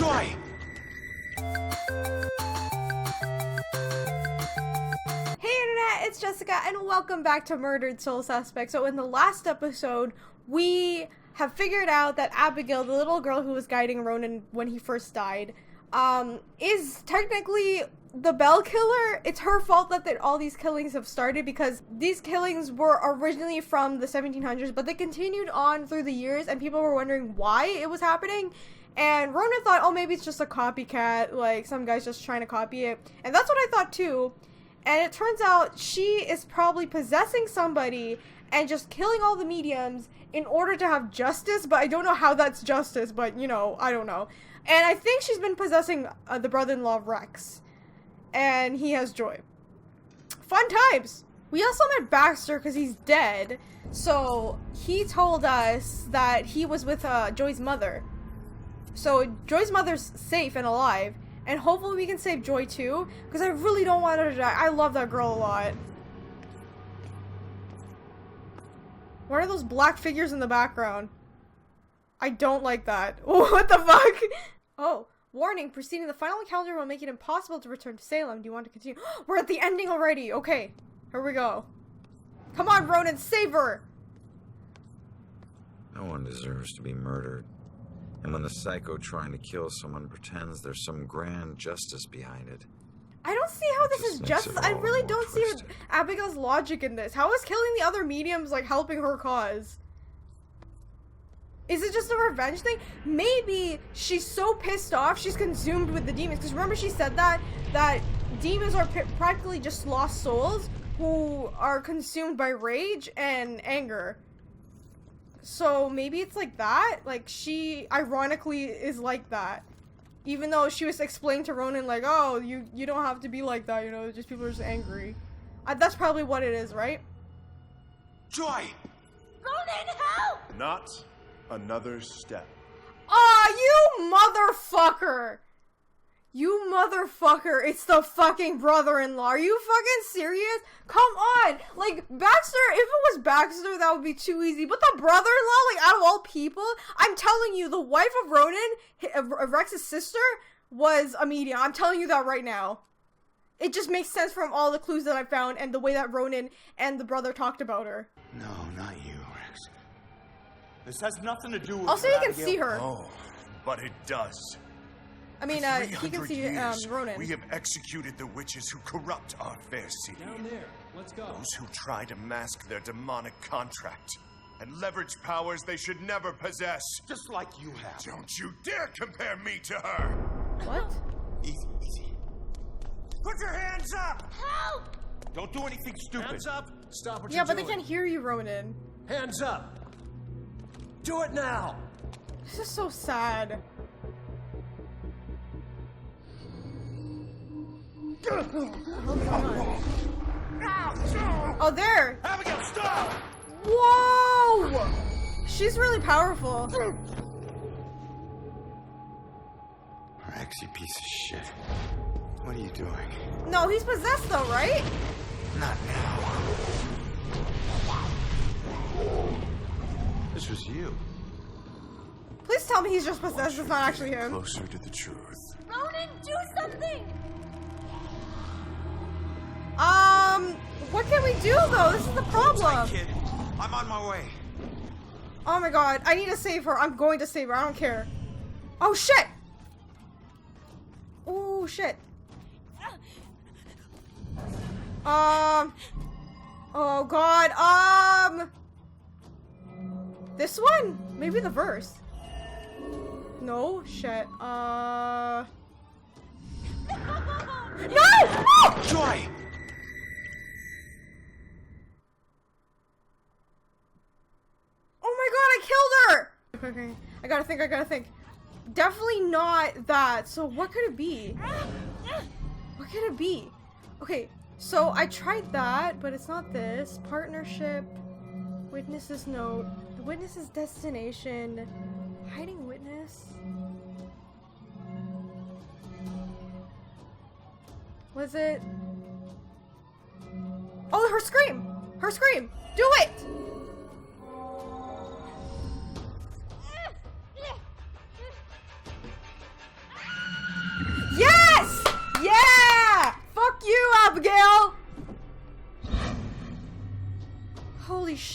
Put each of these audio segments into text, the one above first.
Joy! Hey Internet, it's Jessica and welcome back to Murdered Soul Suspect. So in the last episode, we have figured out that Abigail, the little girl who was guiding Ronan when he first died, is technically the Bell killer. It's her fault that all these killings have started because these killings were originally from the 1700s, but they continued on through the years and people were wondering why it was happening. And Ronan thought, oh, maybe it's just a copycat, like some guy's just trying to copy it. And that's what I thought too. And it turns out she is probably possessing somebody and just killing all the mediums in order to have justice, but I don't know how that's justice, but you know, I don't know. And I think she's been possessing the brother-in-law Rex. And he has Joy. Fun times! We also met Baxter because he's dead. So he told us that he was with Joy's mother. So Joy's mother's safe and alive. And hopefully we can save Joy too. Because I really don't want her to die. I love that girl a lot. What are those black figures in the background? I don't like that. What the fuck? Oh. Warning, proceeding the final encounter will make it impossible to return to Salem. Do you want to continue? We're at the ending already. Okay, here we go. Come on, Ronan, save her! No one deserves to be murdered. And when the psycho trying to kill someone pretends there's some grand justice behind it. I don't see how this is justice. I really don't see Abigail's logic in this. How is killing the other mediums, like, helping her cause? Is it just a revenge thing? Maybe she's so pissed off, she's consumed with the demons. Because remember she said that demons are practically just lost souls who are consumed by rage and anger. So maybe it's like that? Like she ironically is like that. Even though she was explaining to Ronan like, oh, you don't have to be like that, you know, just people are just angry. That's probably what it is, right? Joy! Ronan, help! Not another step. Aw, you motherfucker! You motherfucker, it's the fucking brother-in-law. Are you fucking serious? Come on! Like, Baxter, if it was Baxter, that would be too easy. But the brother-in-law, like, out of all people, I'm telling you, the wife of Ronan, Rex's sister, was a medium. I'm telling you that right now. It just makes sense from all the clues that I found and the way that Ronan and the brother talked about her. No, not you, Rex. This has nothing to do with Also, you can see her. Oh, but it does. I mean, he can see Ronan. We have executed the witches who corrupt our fair city. Down there. Let's go. Those who try to mask their demonic contract and leverage powers they should never possess. Just like you have. Don't you dare compare me to her! What? Easy, easy. Put your hands up! Help! Don't do anything stupid. Hands up. Stop what Yeah, you're but doing. they can't hear you, Ronan. Hands up. Do it now. This is so sad. Oh, there! Abigail, stop! Whoa! She's really powerful. Rex, you piece of shit. What are you doing? No, he's possessed though, right? Not now. This was you. Please tell me he's just possessed, it's not actually him. Closer to the truth. Ronan, do something! What can we do though? This is the problem. Kid, I'm on my way. Oh my god, I need to save her. I'm going to save her, I don't care. Oh shit! Oh shit. Oh god, this one? Maybe the verse. No? Shit. No! No! Joy! Oh my god, I killed her! Okay, I gotta think. Definitely not that. So what could it be? What could it be? Okay, so I tried that, but it's not this. Partnership, witness's note, the witness's destination, hiding witness. Was it? Oh, her scream! Her scream! Do it!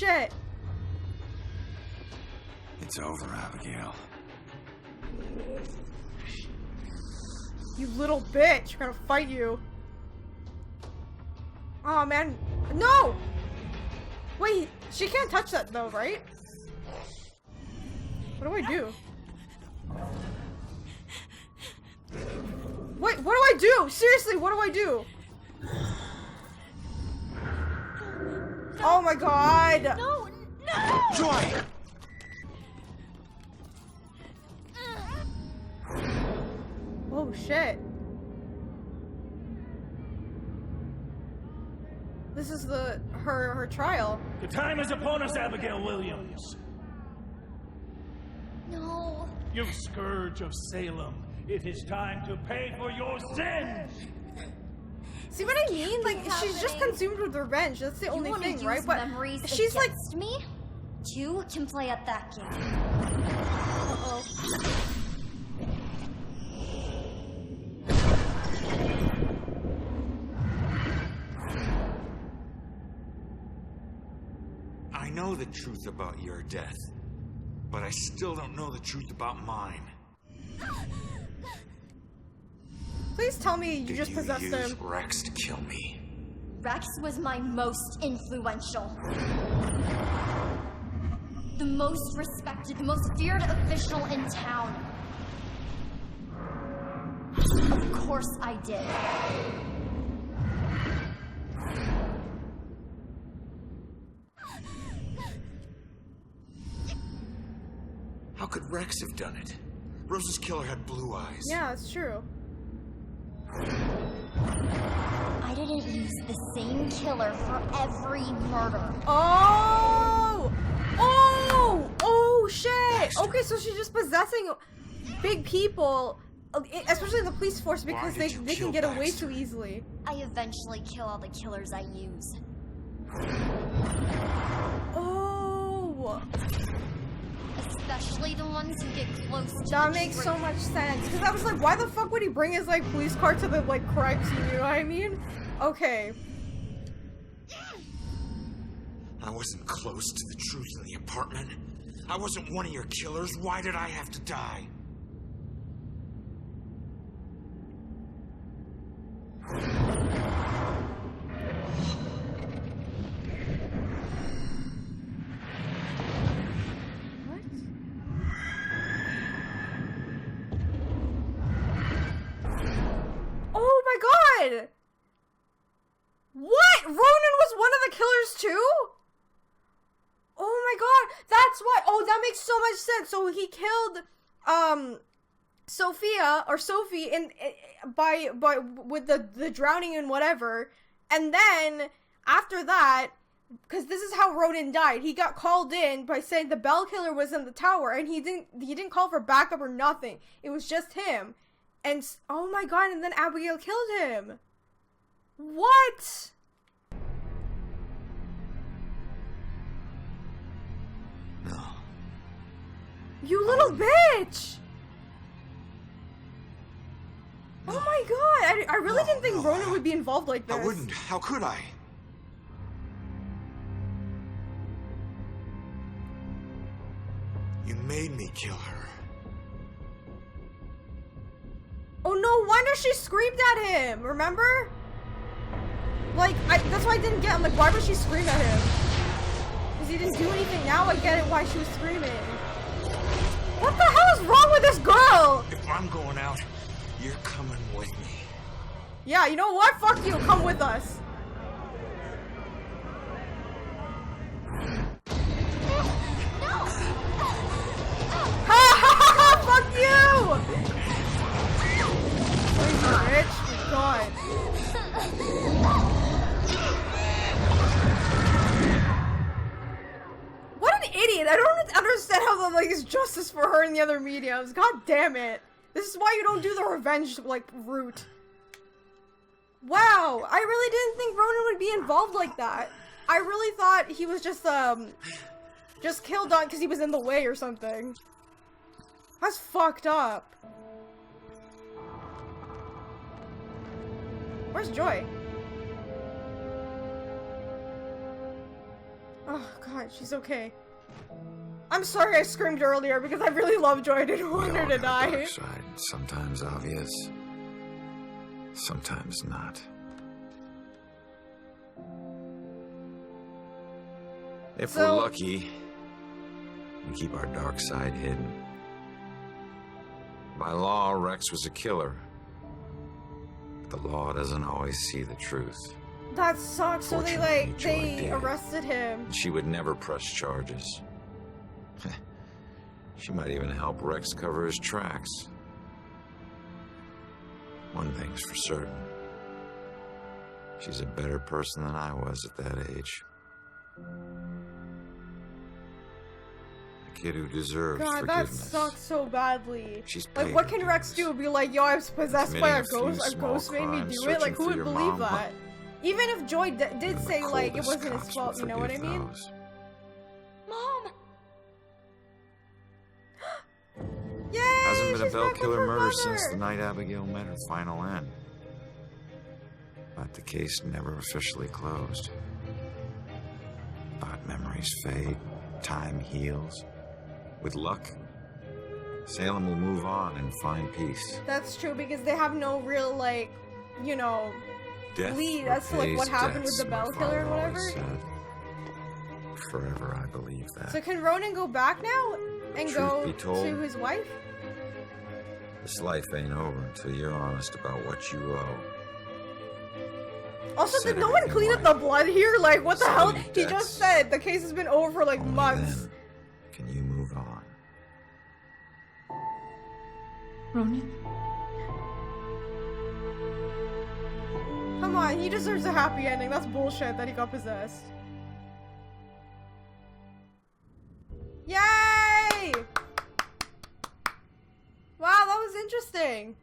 shit. It's over, Abigail. You little bitch. We're gonna fight you. Oh, man. No! Wait, she can't touch that, though, right? What do I do? Wait, what do I do? Seriously, what do I do? Oh my god! No! No! Joy! Oh shit. This is her trial. The time is upon us, Abigail Williams. No. You scourge of Salem. It is time to pay for your sins. See what I mean? Like, she's just consumed with revenge. That's the only thing, use right? But memories she's like, against me? You can play at that game. uh-oh. I know the truth about your death, but I still don't know the truth about mine. Please tell me you just possessed Did you use him. Rex to kill me? Rex was my most influential. The most respected, the most feared official in town. Of course I did. How could Rex have done it? Rose's killer had blue eyes. Yeah, it's true. I didn't use the same killer for every murder. Oh! Oh! Oh, shit! Bastard. Okay, so she's just possessing big people, especially the police force, because Why they did you can kill get away Baxter? too easily. I eventually kill all the killers I use. Oh! Especially the ones who get close to That the makes truth. so much sense. Because I was like, why the fuck would he bring his, like, police car to the, like, crime scene, you know what I mean? Okay. I wasn't close to the truth in the apartment. I wasn't one of your killers. Why did I have to die? What? Oh my god! What? Ronan was one of the killers too? Oh my god, that's why. Oh, that makes so much sense. So he killed Sophie in by with the drowning and whatever. And then after that, because this is how Ronan died, he got called in by saying the bell killer was in the tower, and he didn't call for backup or nothing. It was just him. And oh my god, and then Abigail killed him. What? No. You little bitch! Oh my god, I really didn't think Ronan would be involved like this. I wouldn't. How could I? You made me kill her. Oh no wonder she screamed at him, remember? Like, that's why I didn't get, I'm like, why would she scream at him? Because he didn't do anything. Now I get it why she was screaming. What the hell is wrong with this girl? If I'm going out, you're coming with me. Yeah, you know what? Fuck you, come with us. Ha ha ha ha! Fuck you! Crazy bitch. Oh god. What an idiot! I don't understand how the, like, is justice for her in the other mediums. God damn it! This is why you don't do the revenge, like, route. Wow, I really didn't think Ronan would be involved like that. I really thought he was just killed on because he was in the way or something. That's fucked up. Where's Joy? Oh god, she's okay. I'm sorry I screamed earlier because I really love Joy. I didn't want her to die. Dark side, sometimes obvious, sometimes not. If we're lucky, we keep our dark side hidden. By law, Rex was a killer. But the law doesn't always see the truth. That sucks. So they Fortunately, Joy they did. arrested him. She would never press charges. She might even help Rex cover his tracks. One thing's for certain. She's a better person than I was at that age. A kid who deserved God, that forgiveness. sucks so badly. She's Like, paid what her can Rex dues. do? Be like, yo, I was possessed by a Committing a few ghost. A small ghost made me crimes, do it. Like, searching who for would your believe mom. that? Even if Joy did And the say, like, it coldest wasn't his cops fault, would you know what I forgive mean? those. Mom! Yay! Hasn't been a she's bell back with killer her murder since brother. the night Abigail met her final end. But the case never officially closed. But memories fade, time heals. With luck, Salem will move on and find peace. That's true, because they have no real, like, you know, Death lead as to, like, what repays happened with debts, the my bell killer or father always whatever. said. Forever, I believe that. So can Ronan go back now and Truth go be told, to his wife? This life ain't over until you're honest about what you owe. Also, Said did no one everything clean up right. the blood here? Like, what the So hell? many He deaths. just said the case has been over for, like, Only months. then can you move on. Ronan? Come on, he deserves a happy ending. That's bullshit that he got possessed. Yay! Wow, that was interesting.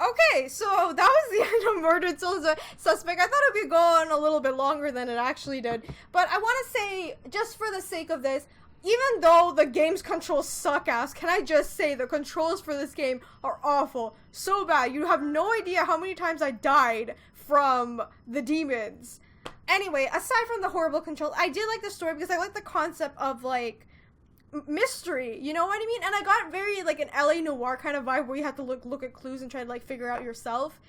Okay, so that was the end of Murdered Soul Suspect. I thought it would go on a little bit longer than it actually did. But I want to say, just for the sake of this, even though the game's controls suck ass, can I just say the controls for this game are awful. So bad. You have no idea how many times I died from the demons. Anyway, aside from the horrible controls, I did like the story because I like the concept of, like, mystery, you know what I mean? And I got very, like, an LA Noire kind of vibe where you have to look at clues and try to, like, figure out yourself.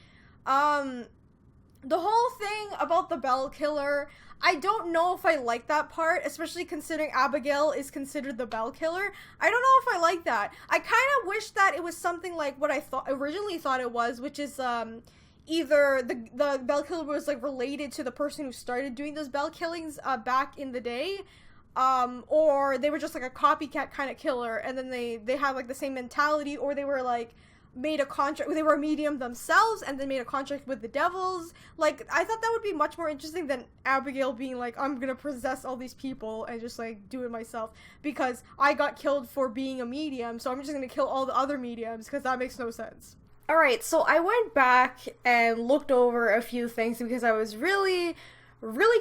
The whole thing about the bell killer, I don't know if I like that part, especially considering Abigail is considered the bell killer. I don't know if I like that. I kind of wish that it was something like what I originally thought it was, which is, either the bell killer was, like, related to the person who started doing those bell killings, back in the day, or they were just, like, a copycat kind of killer, and then they had, like, the same mentality, or they were, like, made a contract, they were a medium themselves, and then made a contract with the devils. Like, I thought that would be much more interesting than Abigail being like, I'm gonna possess all these people and just, like, do it myself, because I got killed for being a medium, so I'm just gonna kill all the other mediums, because that makes no sense. Alright, so I went back and looked over a few things, because I was really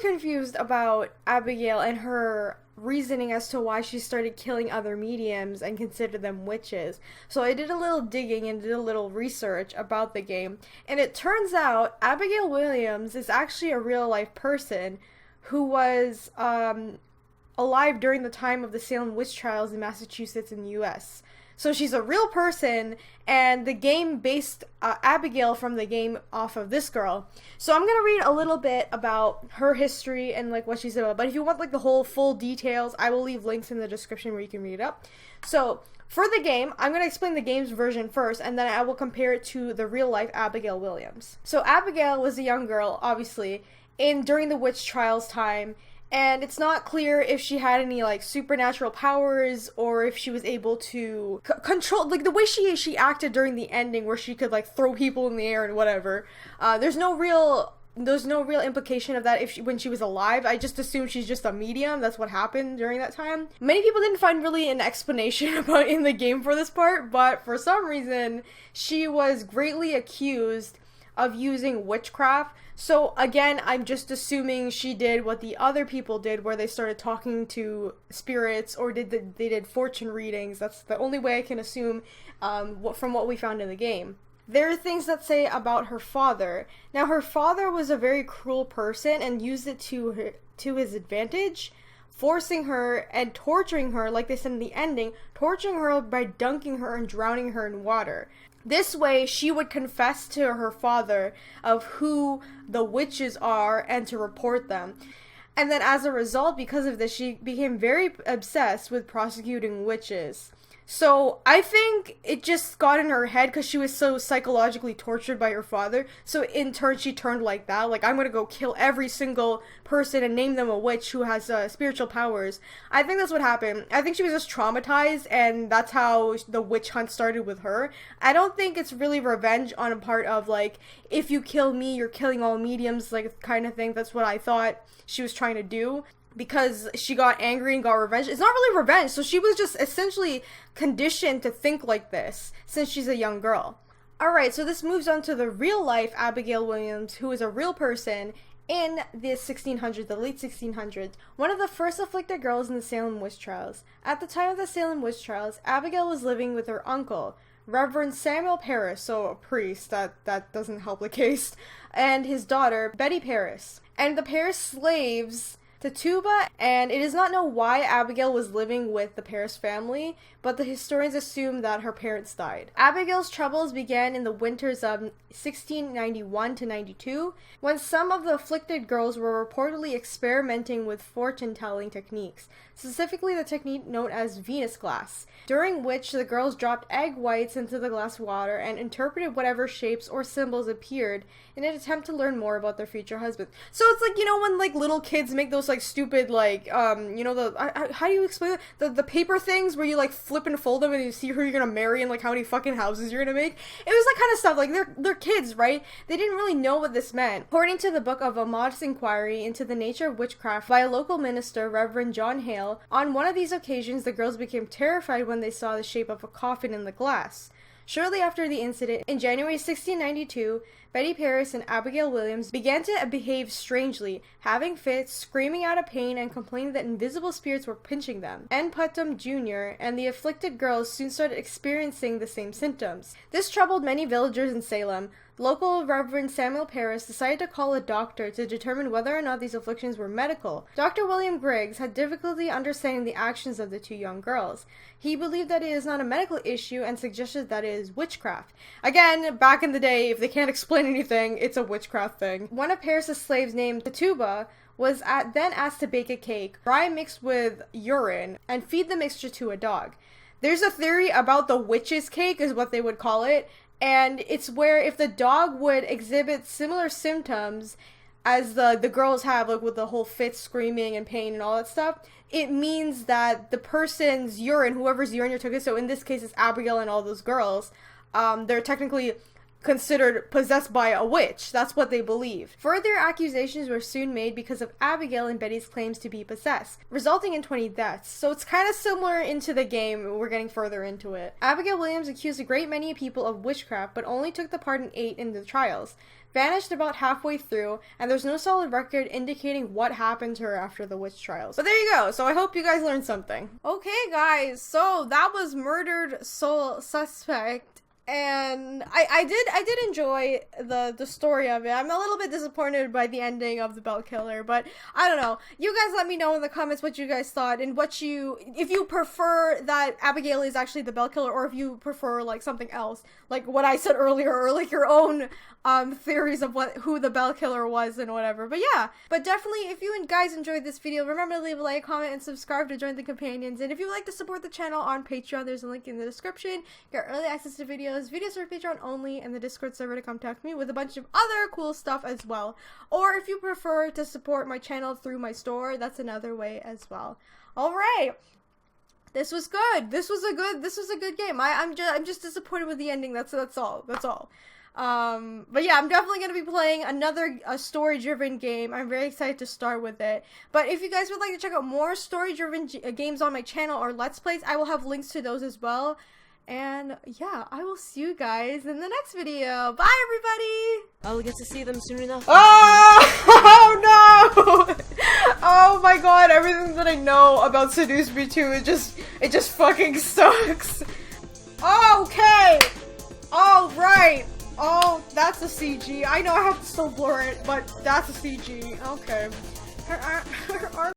confused about Abigail and her reasoning as to why she started killing other mediums and considered them witches. So I did a little digging and did a little research about the game, and it turns out Abigail Williams is actually a real life person who was alive during the time of the Salem witch trials in Massachusetts in the US. So she's a real person, and the game based Abigail from the game off of this girl. So I'm gonna read a little bit about her history and, like, what she's about. But if you want, like, the whole full details, I will leave links in the description where you can read it up. So for the game, I'm gonna explain the game's version first, and then I will compare it to the real life Abigail Williams. So Abigail was a young girl, obviously, during the witch trials time. And it's not clear if she had any, like, supernatural powers, or if she was able to control, like, the way she acted during the ending, where she could, like, throw people in the air and whatever. There's no real implication of that when she was alive. I just assume she's just a medium. That's what happened during that time. Many people didn't find really an explanation about in the game for this part, but for some reason, she was greatly accused of using witchcraft. So again, I'm just assuming she did what the other people did, where they started talking to spirits, or they did fortune readings. That's the only way I can assume from what we found in the game. There are things that say about her father. Now, her father was a very cruel person and used it to to his advantage, forcing her and torturing her, like they said in the ending, torturing her by dunking her and drowning her in water. This way, she would confess to her father of who the witches are and to report them. And then as a result, because of this, she became very obsessed with prosecuting witches. So I think it just got in her head because she was so psychologically tortured by her father. So in turn, she turned like that. Like, I'm going to go kill every single person and name them a witch who has spiritual powers. I think that's what happened. I think she was just traumatized, and that's how the witch hunt started with her. I don't think it's really revenge on a part of, like, if you kill me, you're killing all mediums, like, kind of thing. That's what I thought she was trying to do, because she got angry and got revenge. It's not really revenge, so she was just essentially conditioned to think like this since she's a young girl. Alright, so this moves on to the real life Abigail Williams, who is a real person in the 1600s, the late 1600s, one of the first afflicted girls in the Salem witch trials. At the time of the Salem witch trials, Abigail was living with her uncle, Reverend Samuel Parris, so a priest, that doesn't help the case, and his daughter, Betty Parris. And the Parris slaves to Tuba, and it is not known why Abigail was living with the Parris family, but the historians assume that her parents died. Abigail's troubles began in the winters of 1691 to 92, when some of the afflicted girls were reportedly experimenting with fortune-telling techniques, specifically the technique known as Venus glass, during which the girls dropped egg whites into the glass water and interpreted whatever shapes or symbols appeared in an attempt to learn more about their future husband. So it's like, you know, when like little kids make those like stupid like you know, the how do you explain it? The paper things where you like flip and fold them and you see who you're gonna marry and like how many fucking houses you're gonna make. It was that kind of stuff. Like they're kids, right? They didn't really know what this meant. According to the book of A Modest Inquiry into the Nature of Witchcraft by a local minister, Reverend John Hale, on one of these occasions the girls became terrified when they saw the shape of a coffin in the glass. Shortly after the incident, in January 1692, Betty Parris and Abigail Williams began to behave strangely, having fits, screaming out of pain, and complaining that invisible spirits were pinching them. N. Putnam Jr. and the afflicted girls soon started experiencing the same symptoms. This troubled many villagers in Salem. Local Reverend Samuel Parris decided to call a doctor to determine whether or not these afflictions were medical. Dr. William Griggs had difficulty understanding the actions of the two young girls. He believed that it is not a medical issue and suggested that it is witchcraft. Again, back in the day, if they can't explain anything, it's a witchcraft thing. One of Parris' slaves named Tituba was then asked to bake a cake, dry mixed with urine, and feed the mixture to a dog. There's a theory about the witch's cake, is what they would call it, and it's where if the dog would exhibit similar symptoms as the girls have, like with the whole fit, screaming and pain and all that stuff, it means that the person's urine, whoever's urine you took it, so in this case it's Abigail and all those girls, they're technically considered possessed by a witch. That's what they believe. Further accusations were soon made because of Abigail and Betty's claims to be possessed, resulting in 20 deaths. So it's kind of similar into the game. We're getting further into it. Abigail Williams accused a great many people of witchcraft, but only took the part in 8 in the trials, vanished about halfway through, and there's no solid record indicating what happened to her after the witch trials. But there you go. So I hope you guys learned something. Okay guys, so that was Murdered Soul Suspect. And I did enjoy the story of it. I'm a little bit disappointed by the ending of the Bell Killer, but I don't know. You guys let me know in the comments what you guys thought and if you prefer that Abigail is actually the Bell Killer, or if you prefer like something else, like what I said earlier, or like your own theories of who the Bell Killer was and whatever. But yeah, but definitely if you guys enjoyed this video, remember to leave a like, comment, and subscribe to join the companions. And if you would like to support the channel on Patreon, there's a link in the description. Get early access to videos are Patreon only, and the Discord server to contact me with a bunch of other cool stuff as well. Or if you prefer to support my channel through my store, that's another way as well. Alright, this was good. This was a good game. I'm just disappointed with the ending. That's all. But yeah, I'm definitely going to be playing another story-driven game. I'm very excited to start with it. But if you guys would like to check out more story-driven games on my channel or Let's Plays, I will have links to those as well. And yeah, I will see you guys in the next video. Bye, everybody! I'll get to see them soon enough. Oh no! Oh my god, everything that I know about Seduce Me 2, it just fucking sucks. Okay! Alright! Oh, that's a CG. I know I have to still blur it, but that's a CG. Okay. Her arm